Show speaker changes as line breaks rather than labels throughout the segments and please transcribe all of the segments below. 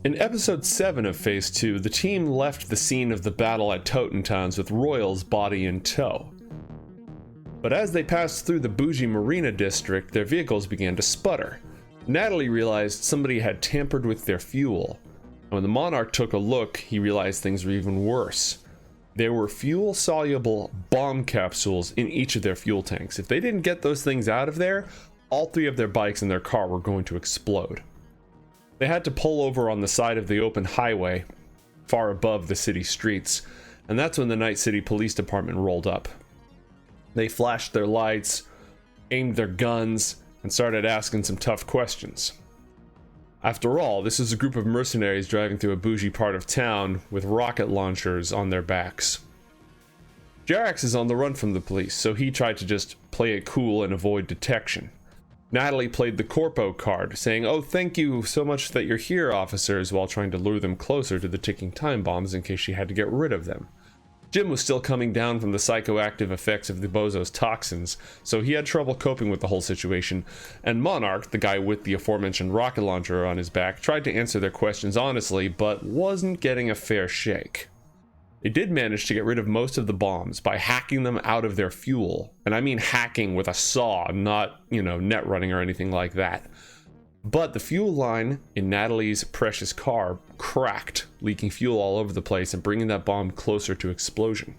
In episode 7 of Phase 2, the team left the scene of the battle at Totentowns with Royal's body in tow. But as they passed through the bougie Marina district, their vehicles began to sputter. Natalie realized somebody had tampered with their fuel. And when the Monarch took a look, he realized things were even worse. There were fuel-soluble bomb capsules in each of their fuel tanks. If they didn't get those things out of there, all 3 of their bikes and their car were going to explode. They had to pull over on the side of the open highway, far above the city streets, and that's when the Night City Police Department rolled up. They flashed their lights, aimed their guns, and started asking some tough questions. After all, this is a group of mercenaries driving through a bougie part of town with rocket launchers on their backs. Jarax is on the run from the police, so he tried to just play it cool and avoid detection. Natalie played the Corpo card, saying, "Oh, thank you so much that you're here, officers," while trying to lure them closer to the ticking time bombs in case she had to get rid of them. Jim was still coming down from the psychoactive effects of the Bozo's toxins, so he had trouble coping with the whole situation, and Monarch, the guy with the aforementioned rocket launcher on his back, tried to answer their questions honestly, but wasn't getting a fair shake. They did manage to get rid of most of the bombs by hacking them out of their fuel, and I mean hacking with a saw, not, net running or anything like that. But the fuel line in Natalie's precious car cracked, leaking fuel all over the place and bringing that bomb closer to explosion.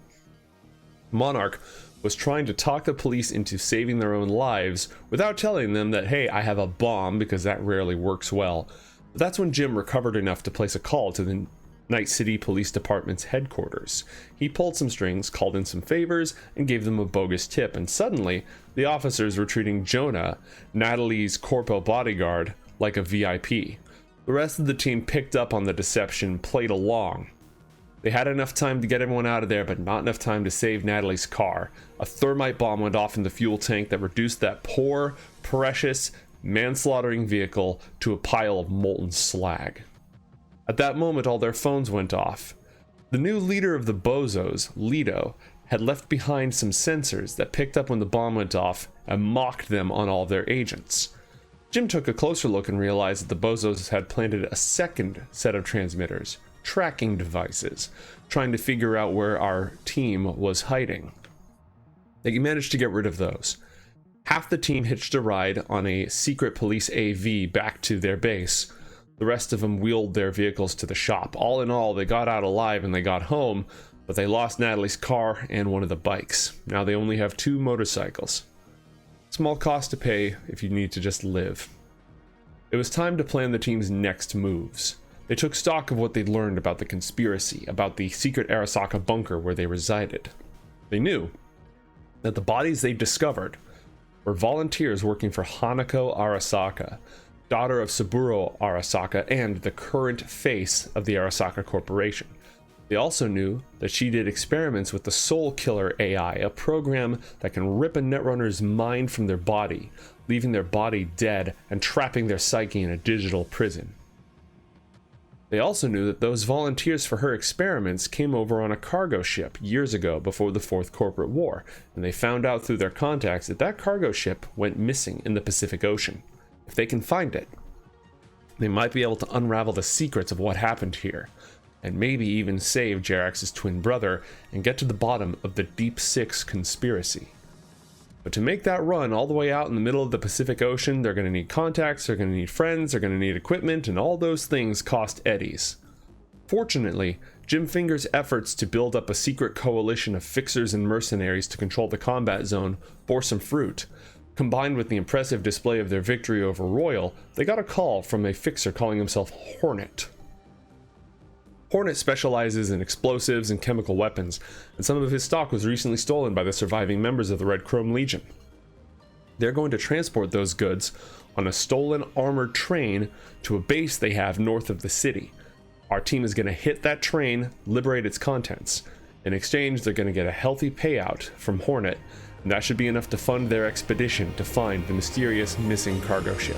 Monarch was trying to talk the police into saving their own lives without telling them that, hey, I have a bomb, because that rarely works well. But that's when Jim recovered enough to place a call to the Night City Police Department's headquarters. He pulled some strings, called in some favors, and gave them a bogus tip, and suddenly, the officers were treating Jonah, Natalie's corpo bodyguard, like a VIP. The rest of the team picked up on the deception, played along. They had enough time to get everyone out of there, but not enough time to save Natalie's car. A thermite bomb went off in the fuel tank that reduced that poor, precious, manslaughtering vehicle to a pile of molten slag. At that moment, all their phones went off. The new leader of the Bozos, Leto, had left behind some sensors that picked up when the bomb went off and mocked them on all of their agents. Jim took a closer look and realized that the Bozos had planted a second set of transmitters, tracking devices, trying to figure out where our team was hiding. They managed to get rid of those. Half the team hitched a ride on a secret police AV back to their base. The rest of them wheeled their vehicles to the shop. All in all, they got out alive and they got home, but they lost Natalie's car and one of the bikes. Now they only have 2 motorcycles. Small cost to pay if you need to just live. It was time to plan the team's next moves. They took stock of what they'd learned about the conspiracy, about the secret Arasaka bunker where they resided. They knew that the bodies they discovered were volunteers working for Hanako Arasaka, daughter of Saburo Arasaka and the current face of the Arasaka Corporation. They also knew that she did experiments with the Soul Killer AI, a program that can rip a netrunner's mind from their body, leaving their body dead and trapping their psyche in a digital prison. They also knew that those volunteers for her experiments came over on a cargo ship years ago before the Fourth Corporate War, and they found out through their contacts that that cargo ship went missing in the Pacific Ocean. If they can find it, they might be able to unravel the secrets of what happened here, and maybe even save Jarax's twin brother and get to the bottom of the Deep Six conspiracy. But to make that run all the way out in the middle of the Pacific Ocean, they're going to need contacts, they're going to need friends, they're going to need equipment, and all those things cost eddies. Fortunately, Jim Finger's efforts to build up a secret coalition of fixers and mercenaries to control the combat zone bore some fruit. Combined with the impressive display of their victory over Royal, they got a call from a fixer calling himself Hornet. Hornet specializes in explosives and chemical weapons, and some of his stock was recently stolen by the surviving members of the Red Chrome Legion. They're going to transport those goods on a stolen armored train to a base they have north of the city. Our team is going to hit that train, liberate its contents. In exchange, they're going to get a healthy payout from Hornet, and that should be enough to fund their expedition to find the mysterious missing cargo ship.